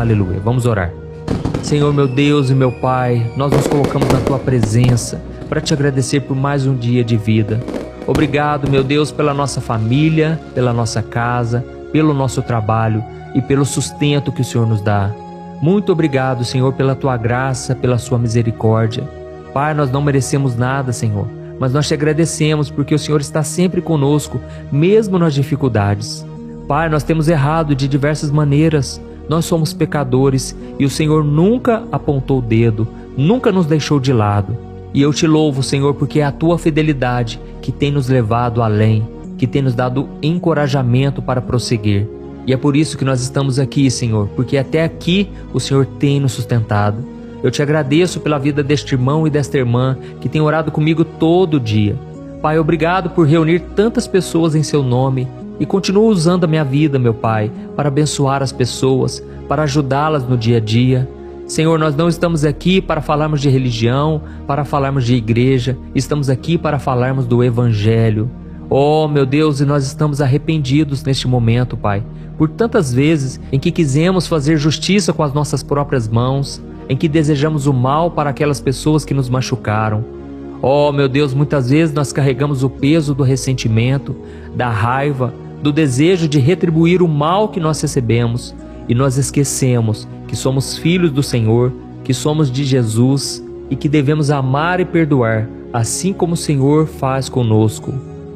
Aleluia. Vamos orar. Senhor, meu Deus e meu Pai, nós nos colocamos na Tua presença para Te agradecer por mais um dia de vida. Obrigado, meu Deus, pela nossa família, pela nossa casa, pelo nosso trabalho e pelo sustento que o Senhor nos dá. Muito obrigado, Senhor, pela Tua graça, pela Sua misericórdia. Pai, nós não merecemos nada, Senhor, mas nós Te agradecemos porque o Senhor está sempre conosco, mesmo nas dificuldades. Pai, nós temos errado de diversas maneiras, nós somos pecadores e o Senhor nunca apontou o dedo, nunca nos deixou de lado. E eu Te louvo, Senhor, porque é a Tua fidelidade que tem nos levado além, que tem nos dado encorajamento para prosseguir. E é por isso que nós estamos aqui, Senhor, porque até aqui o Senhor tem nos sustentado. Eu Te agradeço pela vida deste irmão e desta irmã que tem orado comigo todo dia. Pai, obrigado por reunir tantas pessoas em Seu nome e continua usando a minha vida, meu Pai, para abençoar as pessoas, para ajudá-las no dia a dia. Senhor, nós não estamos aqui para falarmos de religião, para falarmos de igreja, estamos aqui para falarmos do Evangelho. Oh, meu Deus, e nós estamos arrependidos neste momento, Pai, por tantas vezes em que quisemos fazer justiça com as nossas próprias mãos, em que desejamos o mal para aquelas pessoas que nos machucaram. Oh, meu Deus, muitas vezes nós carregamos o peso do ressentimento, da raiva, do desejo de retribuir o mal que nós recebemos e nós esquecemos que somos filhos do Senhor, que somos de Jesus e que devemos amar e perdoar, assim como o Senhor faz conosco.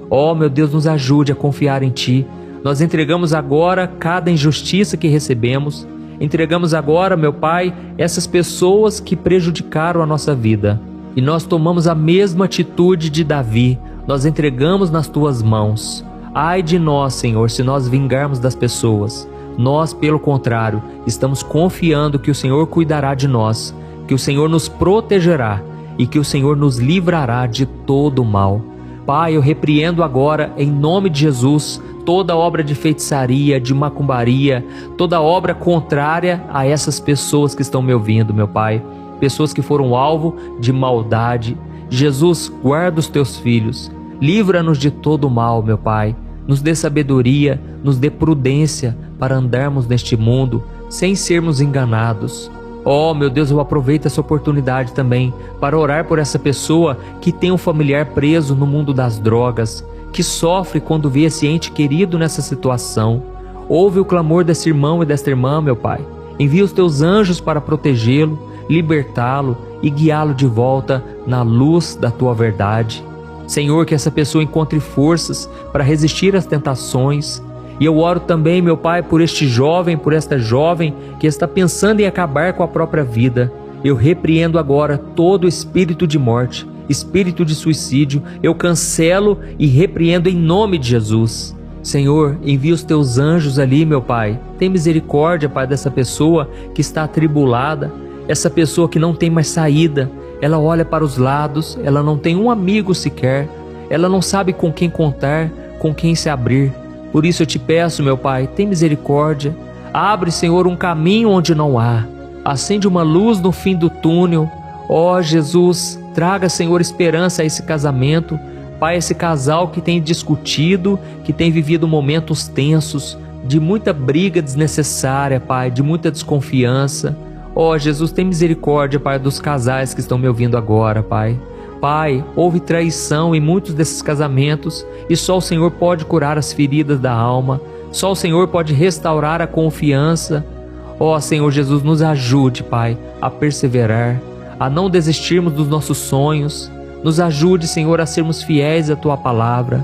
Oh, meu Deus, nos ajude a confiar em Ti. Nós entregamos agora cada injustiça que recebemos, entregamos agora, meu Pai, essas pessoas que prejudicaram a nossa vida. E nós tomamos a mesma atitude de Davi, nós entregamos nas Tuas mãos. Ai de nós, Senhor, se nós vingarmos das pessoas. Nós, pelo contrário, estamos confiando que o Senhor cuidará de nós, que o Senhor nos protegerá e que o Senhor nos livrará de todo o mal. Pai, eu repreendo agora, em nome de Jesus, toda obra de feitiçaria, de macumbaria, toda obra contrária a essas pessoas que estão me ouvindo, meu Pai. Pessoas que foram alvo de maldade. Jesus, guarda os Teus filhos. Livra-nos de todo o mal, meu Pai. Nos dê sabedoria, nos dê prudência para andarmos neste mundo sem sermos enganados. Oh, meu Deus, eu aproveito essa oportunidade também para orar por essa pessoa que tem um familiar preso no mundo das drogas, que sofre quando vê esse ente querido nessa situação. Ouve o clamor desse irmão e desta irmã, meu Pai. Envia os Teus anjos para protegê-lo, libertá-lo e guiá-lo de volta na luz da Tua verdade. Senhor, que essa pessoa encontre forças para resistir às tentações. E eu oro também, meu Pai, por este jovem, por esta jovem que está pensando em acabar com a própria vida. Eu repreendo agora todo espírito de morte, espírito de suicídio. Eu cancelo e repreendo em nome de Jesus. Senhor, envia os Teus anjos ali, meu Pai. Tem misericórdia, Pai, dessa pessoa que está atribulada, essa pessoa que não tem mais saída. Ela olha para os lados, ela não tem um amigo sequer, ela não sabe com quem contar, com quem se abrir. Por isso eu Te peço, meu Pai, tem misericórdia. Abre, Senhor, um caminho onde não há. Acende uma luz no fim do túnel. Ó Jesus, traga, Senhor, esperança a esse casamento. Pai, esse casal que tem discutido, que tem vivido momentos tensos, de muita briga desnecessária, Pai, de muita desconfiança. Ó Jesus, tem misericórdia, Pai, dos casais que estão me ouvindo agora, Pai. Pai, houve traição em muitos desses casamentos e só o Senhor pode curar as feridas da alma. Só o Senhor pode restaurar a confiança. Ó Senhor Jesus, nos ajude, Pai, a perseverar, a não desistirmos dos nossos sonhos. Nos ajude, Senhor, a sermos fiéis à Tua palavra.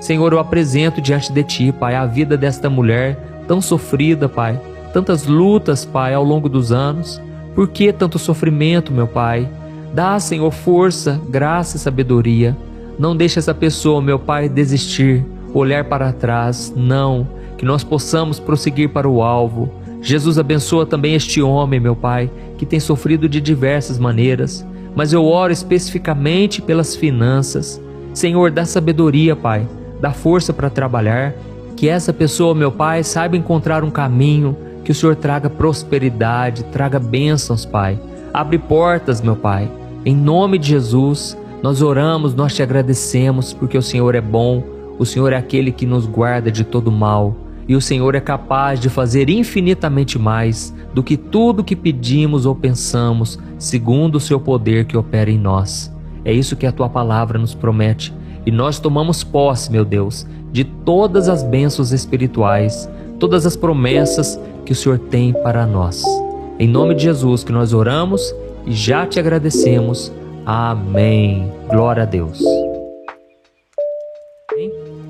Senhor, eu apresento diante de Ti, Pai, a vida desta mulher tão sofrida, Pai. Tantas lutas, Pai, ao longo dos anos. Por que tanto sofrimento, meu Pai? Dá, Senhor, força, graça e sabedoria. Não deixe essa pessoa, meu Pai, desistir, olhar para trás. Não, que nós possamos prosseguir para o alvo. Jesus, abençoa também este homem, meu Pai, que tem sofrido de diversas maneiras. Mas eu oro especificamente pelas finanças. Senhor, dá sabedoria, Pai. Dá força para trabalhar. Que essa pessoa, meu Pai, saiba encontrar um caminho. Que o Senhor traga prosperidade, traga bênçãos, Pai. Abre portas, meu Pai. Em nome de Jesus, nós oramos, nós Te agradecemos, porque o Senhor é bom, o Senhor é aquele que nos guarda de todo mal. e o Senhor é capaz de fazer infinitamente mais do que tudo que pedimos ou pensamos, segundo o seu poder que opera em nós. É isso que a tua palavra nos promete, e nós tomamos posse, meu Deus, de todas as bênçãos espirituais, todas as promessas que o Senhor tem para nós. Em nome de Jesus que nós oramos e já te agradecemos. Amém. Glória a Deus.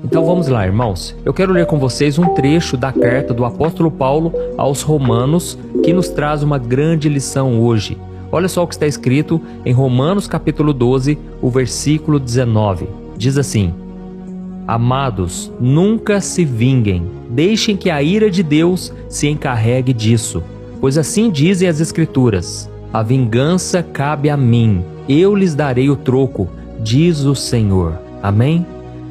Então vamos lá, irmãos. Eu quero ler com vocês um trecho da carta do apóstolo Paulo aos Romanos, que nos traz uma grande lição hoje. Olha só o que está escrito em Romanos capítulo 12, o versículo 19. Diz assim: Amados, nunca se vinguem, deixem que a ira de Deus se encarregue disso, pois assim dizem as Escrituras: a vingança cabe a mim, eu lhes darei o troco, diz o Senhor. Amém?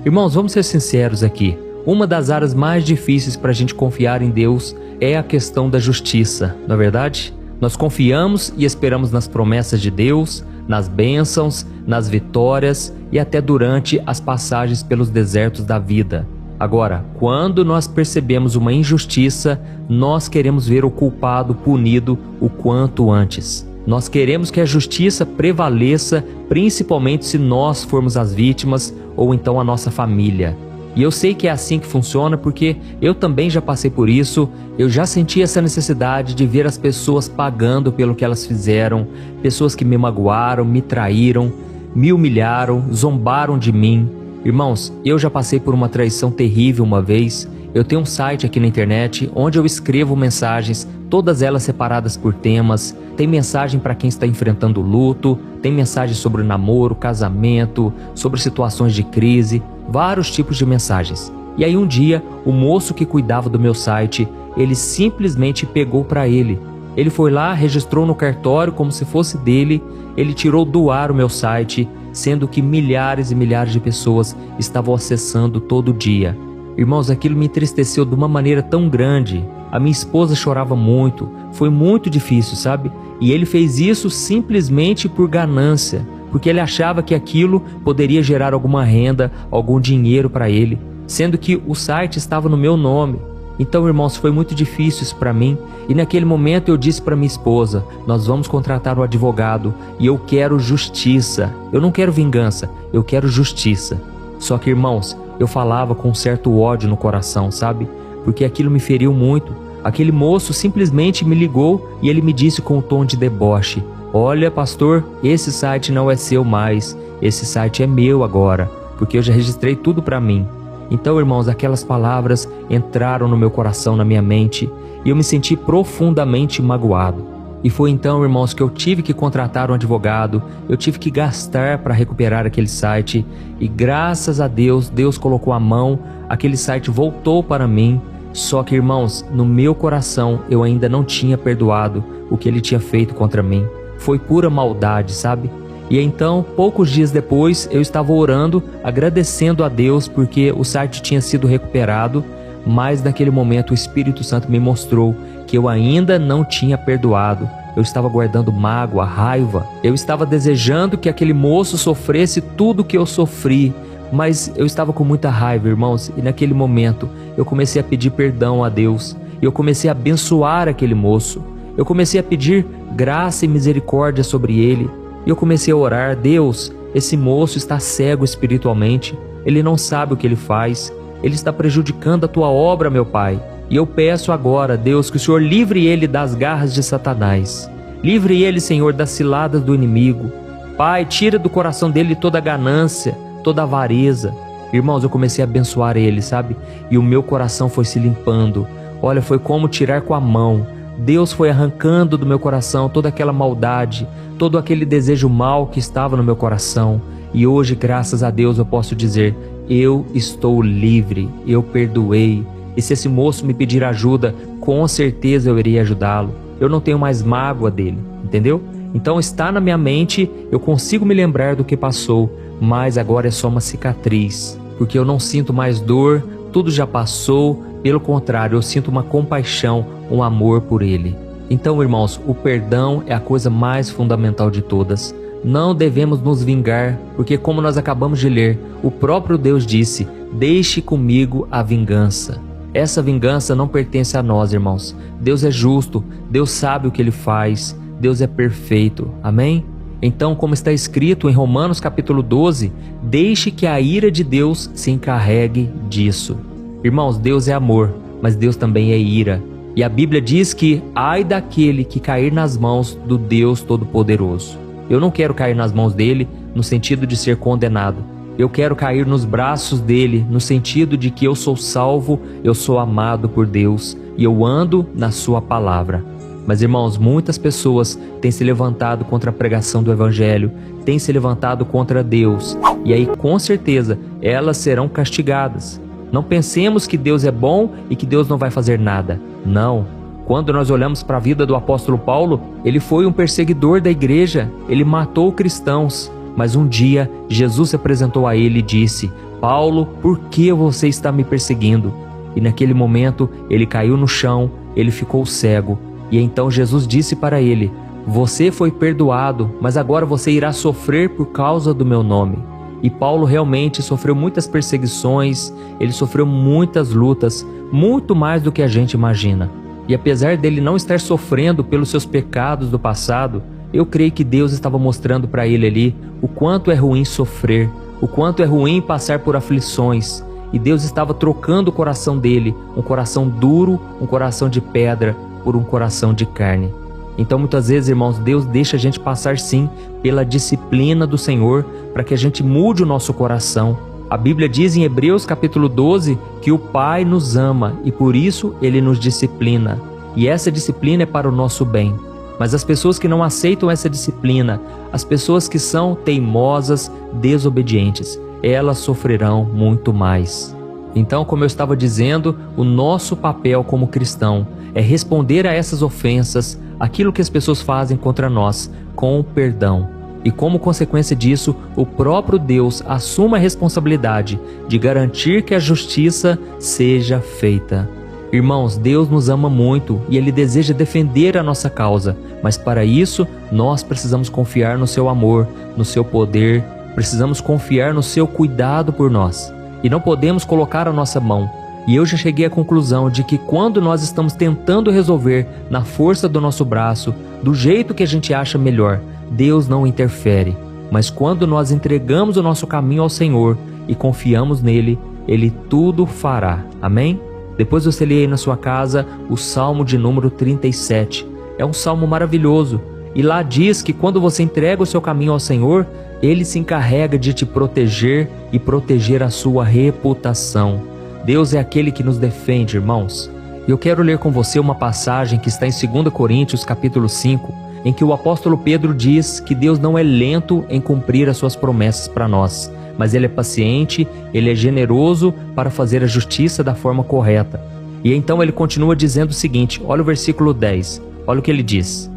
Irmãos, vamos ser sinceros aqui. Uma das áreas mais difíceis para a gente confiar em Deus é a questão da justiça, não é verdade? Nós confiamos e esperamos nas promessas de Deus, nas bênçãos, nas vitórias e até durante as passagens pelos desertos da vida. Agora, quando nós percebemos uma injustiça, nós queremos ver o culpado punido o quanto antes. Nós queremos que a justiça prevaleça, principalmente se nós formos as vítimas ou então a nossa família. E eu sei que é assim que funciona porque eu também já passei por isso. Eu já senti essa necessidade de ver as pessoas pagando pelo que elas fizeram, pessoas que me magoaram, me traíram, me humilharam, zombaram de mim. Irmãos, eu já passei por uma traição terrível uma vez. Eu tenho um site aqui na internet onde eu escrevo mensagens, todas elas separadas por temas. Tem mensagem para quem está enfrentando luto, tem mensagem sobre namoro, casamento, sobre situações de crise, vários tipos de mensagens. E aí um dia, o moço que cuidava do meu site, ele simplesmente pegou para ele. Ele foi lá, registrou no cartório como se fosse dele, ele tirou do ar o meu site, sendo que milhares e milhares de pessoas estavam acessando todo dia. Irmãos, aquilo me entristeceu de uma maneira tão grande. A minha esposa chorava muito, foi muito difícil, sabe? E ele fez isso simplesmente por ganância, porque ele achava que aquilo poderia gerar alguma renda, algum dinheiro para ele, sendo que o site estava no meu nome. Então, irmãos, foi muito difícil isso para mim. E naquele momento eu disse para minha esposa: nós vamos contratar um advogado e eu quero justiça. Eu não quero vingança, eu quero justiça. Só que, irmãos, eu falava com um certo ódio no coração, sabe? Porque aquilo me feriu muito. Aquele moço simplesmente me ligou e ele me disse com um tom de deboche: olha, pastor, esse site não é seu mais, esse site é meu agora, porque eu já registrei tudo para mim. Então, irmãos, aquelas palavras entraram no meu coração, na minha mente, e eu me senti profundamente magoado. E foi então, irmãos, que eu tive que contratar um advogado, eu tive que gastar para recuperar aquele site, e graças a Deus, Deus colocou a mão, aquele site voltou para mim. Só que, irmãos, no meu coração eu ainda não tinha perdoado o que ele tinha feito contra mim. Foi pura maldade, sabe? E então, poucos dias depois, eu estava orando, agradecendo a Deus porque o site tinha sido recuperado, mas naquele momento o Espírito Santo me mostrou que eu ainda não tinha perdoado. Eu estava guardando mágoa, raiva. Eu estava desejando que aquele moço sofresse tudo o que eu sofri, mas eu estava com muita raiva, irmãos, e naquele momento eu comecei a pedir perdão a Deus. Eu comecei a abençoar aquele moço. Eu comecei a pedir graça e misericórdia sobre ele. E eu comecei a orar: Deus, esse moço está cego espiritualmente, ele não sabe o que ele faz, ele está prejudicando a tua obra, meu Pai. E eu peço agora, Deus, que o Senhor livre ele das garras de Satanás. Livre ele, Senhor, das ciladas do inimigo. Pai, tira do coração dele toda a ganância, toda a avareza. Irmãos, eu comecei a abençoar ele, sabe? E o meu coração foi se limpando. Olha, foi como tirar com a mão. Deus foi arrancando do meu coração toda aquela maldade, todo aquele desejo mau que estava no meu coração. E hoje, graças a Deus, eu posso dizer: eu estou livre, eu perdoei. E se esse moço me pedir ajuda, com certeza eu irei ajudá-lo. Eu não tenho mais mágoa dele, entendeu? Então está na minha mente, eu consigo me lembrar do que passou, mas agora é só uma cicatriz, porque eu não sinto mais dor, tudo já passou. Pelo contrário, eu sinto uma compaixão, um amor por ele. Então, irmãos, o perdão é a coisa mais fundamental de todas. Não devemos nos vingar, porque como nós acabamos de ler, o próprio Deus disse: deixe comigo a vingança. Essa vingança não pertence a nós, irmãos. Deus é justo, Deus sabe o que Ele faz, Deus é perfeito. Amém? Então, como está escrito em Romanos capítulo 12, deixe que a ira de Deus se encarregue disso. Irmãos, Deus é amor, mas Deus também é ira. E a Bíblia diz que ai daquele que cair nas mãos do Deus Todo-Poderoso. Eu não quero cair nas mãos dele no sentido de ser condenado. Eu quero cair nos braços dele no sentido de que eu sou salvo, eu sou amado por Deus e eu ando na sua palavra. Mas, irmãos, muitas pessoas têm se levantado contra a pregação do Evangelho, têm se levantado contra Deus, e aí com certeza elas serão castigadas. Não pensemos que Deus é bom e que Deus não vai fazer nada. Não. Quando nós olhamos para a vida do apóstolo Paulo, ele foi um perseguidor da igreja, ele matou cristãos. Mas um dia, Jesus se apresentou a ele e disse: Paulo, por que você está me perseguindo? E naquele momento, ele caiu no chão, ele ficou cego. E então Jesus disse para ele: você foi perdoado, mas agora você irá sofrer por causa do meu nome. E Paulo realmente sofreu muitas perseguições, ele sofreu muitas lutas, muito mais do que a gente imagina. E apesar dele não estar sofrendo pelos seus pecados do passado, eu creio que Deus estava mostrando para ele ali o quanto é ruim sofrer, o quanto é ruim passar por aflições. E Deus estava trocando o coração dele, um coração duro, um coração de pedra, por um coração de carne. Então muitas vezes, irmãos, Deus deixa a gente passar sim pela disciplina do Senhor para que a gente mude o nosso coração. A Bíblia diz em Hebreus capítulo 12 que o Pai nos ama e por isso Ele nos disciplina. E essa disciplina é para o nosso bem. Mas as pessoas que não aceitam essa disciplina, as pessoas que são teimosas, desobedientes, elas sofrerão muito mais. Então, como eu estava dizendo, o nosso papel como cristão é responder a essas ofensas, aquilo que as pessoas fazem contra nós, com perdão. E como consequência disso, o próprio Deus assume a responsabilidade de garantir que a justiça seja feita. Irmãos, Deus nos ama muito e Ele deseja defender a nossa causa, mas para isso nós precisamos confiar no seu amor, no seu poder, precisamos confiar no seu cuidado por nós e não podemos colocar a nossa mão. E eu já cheguei à conclusão de que quando nós estamos tentando resolver na força do nosso braço, do jeito que a gente acha melhor, Deus não interfere. Mas quando nós entregamos o nosso caminho ao Senhor e confiamos nele, Ele tudo fará. Amém? Depois você lê aí na sua casa o Salmo de número 37. É um salmo maravilhoso. E lá diz que quando você entrega o seu caminho ao Senhor, Ele se encarrega de te proteger e proteger a sua reputação. Deus é aquele que nos defende, irmãos. Eu quero ler com você uma passagem que está em 2 Coríntios capítulo 5, em que o apóstolo Pedro diz que Deus não é lento em cumprir as suas promessas para nós, mas Ele é paciente, Ele é generoso para fazer a justiça da forma correta. E então ele continua dizendo o seguinte, olha o versículo 10, olha o que ele diz.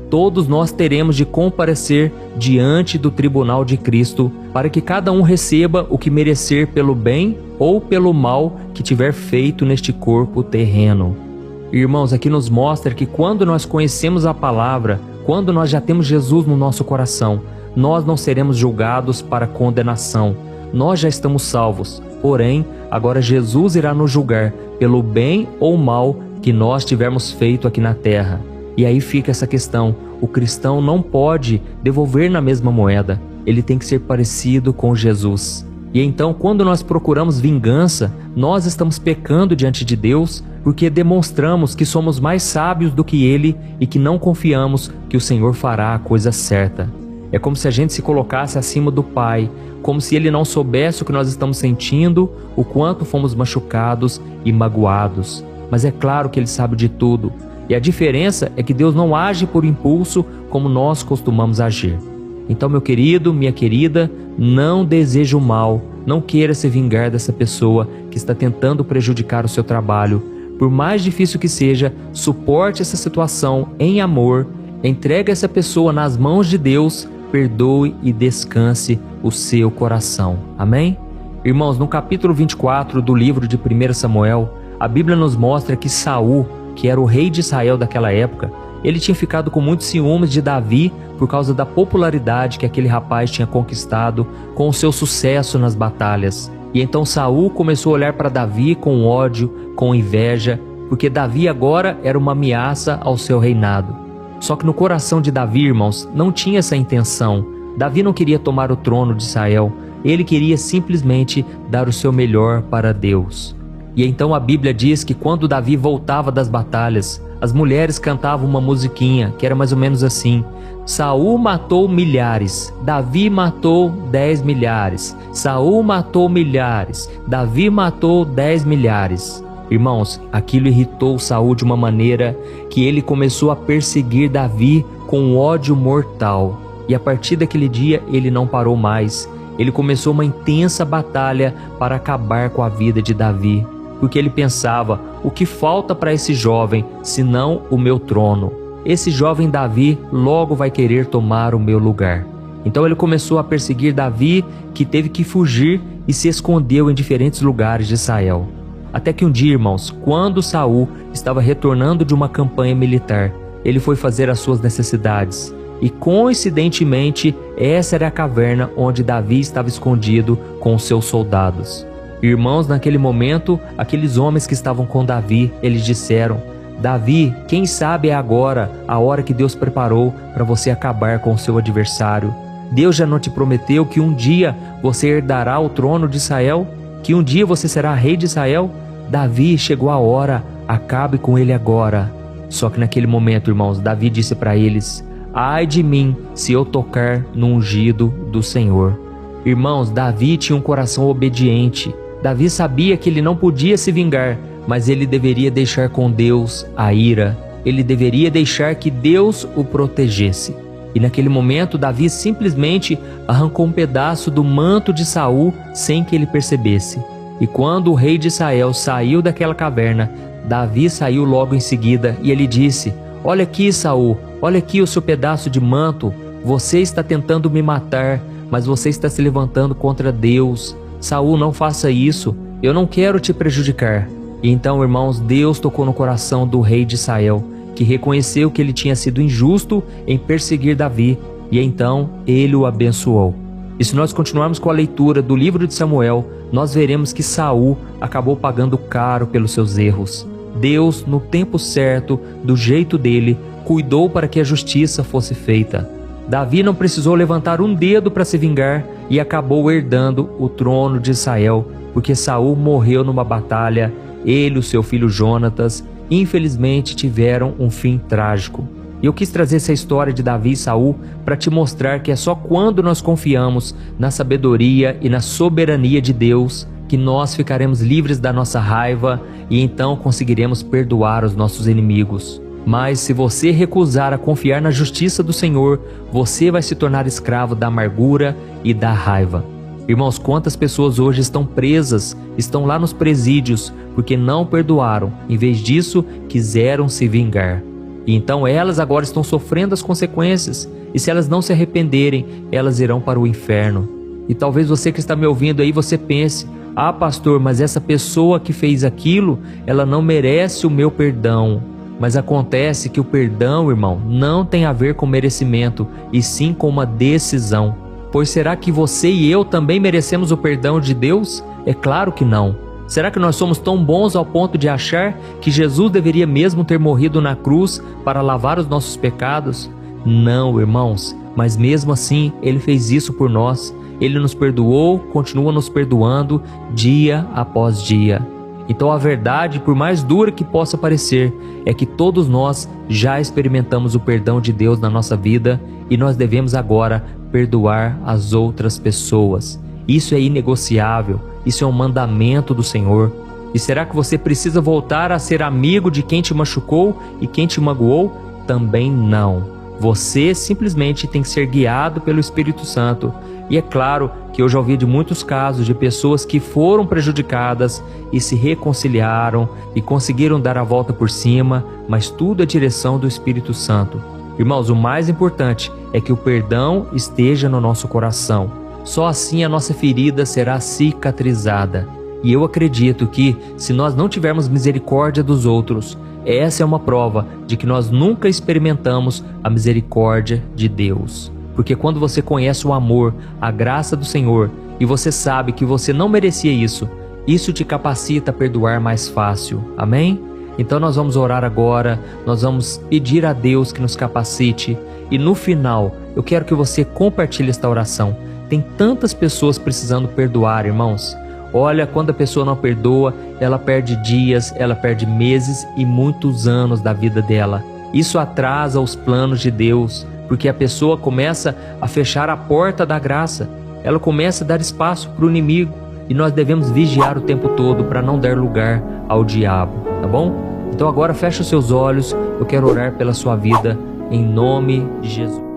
Todos nós teremos de comparecer diante do tribunal de Cristo, para que cada um receba o que merecer pelo bem ou pelo mal que tiver feito neste corpo terreno. Irmãos, aqui nos mostra que quando nós conhecemos a palavra, quando nós já temos Jesus no nosso coração, nós não seremos julgados para condenação. Nós já estamos salvos, porém, agora Jesus irá nos julgar pelo bem ou mal que nós tivermos feito aqui na terra. E aí fica essa questão, o cristão não pode devolver na mesma moeda, ele tem que ser parecido com Jesus. E então, quando nós procuramos vingança, nós estamos pecando diante de Deus, porque demonstramos que somos mais sábios do que Ele e que não confiamos que o Senhor fará a coisa certa. É como se a gente se colocasse acima do Pai, como se Ele não soubesse o que nós estamos sentindo, o quanto fomos machucados e magoados. Mas é claro que Ele sabe de tudo. E a diferença é que Deus não age por impulso como nós costumamos agir. Então, meu querido, minha querida, não deseje o mal, não queira se vingar dessa pessoa que está tentando prejudicar o seu trabalho. Por mais difícil que seja, suporte essa situação em amor, entregue essa pessoa nas mãos de Deus, perdoe e descanse o seu coração. Amém? Irmãos, no capítulo 24 do livro de 1 Samuel, a Bíblia nos mostra que Saul, que era o rei de Israel daquela época, ele tinha ficado com muitos ciúmes de Davi por causa da popularidade que aquele rapaz tinha conquistado com o seu sucesso nas batalhas. E então Saul começou a olhar para Davi com ódio, com inveja, porque Davi agora era uma ameaça ao seu reinado. Só que no coração de Davi, irmãos, não tinha essa intenção. Davi não queria tomar o trono de Israel, ele queria simplesmente dar o seu melhor para Deus. E então a Bíblia diz que quando Davi voltava das batalhas, as mulheres cantavam uma musiquinha que era mais ou menos assim: Saul matou milhares, Davi matou 10 milhares. Saul matou milhares, Davi matou 10 milhares. Irmãos, aquilo irritou Saul de uma maneira que ele começou a perseguir Davi com ódio mortal. E a partir daquele dia ele não parou mais. Ele começou uma intensa batalha para acabar com a vida de Davi, porque ele pensava: o que falta para esse jovem, senão o meu trono? Esse jovem Davi logo vai querer tomar o meu lugar. Então ele começou a perseguir Davi, que teve que fugir e se escondeu em diferentes lugares de Israel. Até que um dia, irmãos, quando Saul estava retornando de uma campanha militar, ele foi fazer as suas necessidades. E coincidentemente, essa era a caverna onde Davi estava escondido com os seus soldados. Irmãos, naquele momento, aqueles homens que estavam com Davi, eles disseram: Davi, quem sabe é agora a hora que Deus preparou para você acabar com o seu adversário? Deus já não te prometeu que um dia você herdará o trono de Israel? Que um dia você será rei de Israel? Davi, chegou a hora, acabe com ele agora. Só que naquele momento, irmãos, Davi disse para eles: ai de mim se eu tocar no ungido do Senhor. Irmãos, Davi tinha um coração obediente. Davi sabia que ele não podia se vingar, mas ele deveria deixar com Deus a ira. Ele deveria deixar que Deus o protegesse. E naquele momento, Davi simplesmente arrancou um pedaço do manto de Saul sem que ele percebesse. E quando o rei de Israel saiu daquela caverna, Davi saiu logo em seguida e ele disse: olha aqui, Saul, olha aqui o seu pedaço de manto. Você está tentando me matar, mas você está se levantando contra Deus. Saul, não faça isso, eu não quero te prejudicar. E então, irmãos, Deus tocou no coração do rei de Israel, que reconheceu que ele tinha sido injusto em perseguir Davi, e então ele o abençoou. E se nós continuarmos com a leitura do livro de Samuel, nós veremos que Saul acabou pagando caro pelos seus erros. Deus, no tempo certo, do jeito dele, cuidou para que a justiça fosse feita. Davi não precisou levantar um dedo para se vingar e acabou herdando o trono de Israel, porque Saul morreu numa batalha. Ele e o seu filho Jonatas, infelizmente, tiveram um fim trágico. E eu quis trazer essa história de Davi e Saul para te mostrar que é só quando nós confiamos na sabedoria e na soberania de Deus que nós ficaremos livres da nossa raiva e então conseguiremos perdoar os nossos inimigos. Mas se você recusar a confiar na justiça do Senhor, você vai se tornar escravo da amargura e da raiva. Irmãos, quantas pessoas hoje estão presas, estão lá nos presídios, porque não perdoaram, em vez disso, quiseram se vingar. E então elas agora estão sofrendo as consequências, e se elas não se arrependerem, elas irão para o inferno. E talvez você que está me ouvindo aí, você pense: ah, pastor, mas essa pessoa que fez aquilo, ela não merece o meu perdão. Mas acontece que o perdão, irmão, não tem a ver com merecimento, e sim com uma decisão. Pois será que você e eu também merecemos o perdão de Deus? É claro que não. Será que nós somos tão bons ao ponto de achar que Jesus deveria mesmo ter morrido na cruz para lavar os nossos pecados? Não, irmãos, mas mesmo assim Ele fez isso por nós. Ele nos perdoou, continua nos perdoando dia após dia. Então a verdade, por mais dura que possa parecer, é que todos nós já experimentamos o perdão de Deus na nossa vida e nós devemos agora perdoar as outras pessoas. Isso é inegociável, isso é um mandamento do Senhor. E será que você precisa voltar a ser amigo de quem te machucou e quem te magoou? Também não. Você simplesmente tem que ser guiado pelo Espírito Santo. E é claro que eu já ouvi de muitos casos de pessoas que foram prejudicadas e se reconciliaram e conseguiram dar a volta por cima, mas tudo é direção do Espírito Santo. Irmãos, o mais importante é que o perdão esteja no nosso coração. Só assim a nossa ferida será cicatrizada. E eu acredito que, se nós não tivermos misericórdia dos outros, essa é uma prova de que nós nunca experimentamos a misericórdia de Deus. Porque quando você conhece o amor, a graça do Senhor, e você sabe que você não merecia isso, isso te capacita a perdoar mais fácil. Amém? Então nós vamos orar agora, nós vamos pedir a Deus que nos capacite e no final eu quero que você compartilhe esta oração. Tem tantas pessoas precisando perdoar, irmãos. Olha, quando a pessoa não perdoa, ela perde dias, ela perde meses e muitos anos da vida dela. Isso atrasa os planos de Deus, porque a pessoa começa a fechar a porta da graça, ela começa a dar espaço para o inimigo e nós devemos vigiar o tempo todo para não dar lugar ao diabo, tá bom? Então agora feche os seus olhos, eu quero orar pela sua vida em nome de Jesus.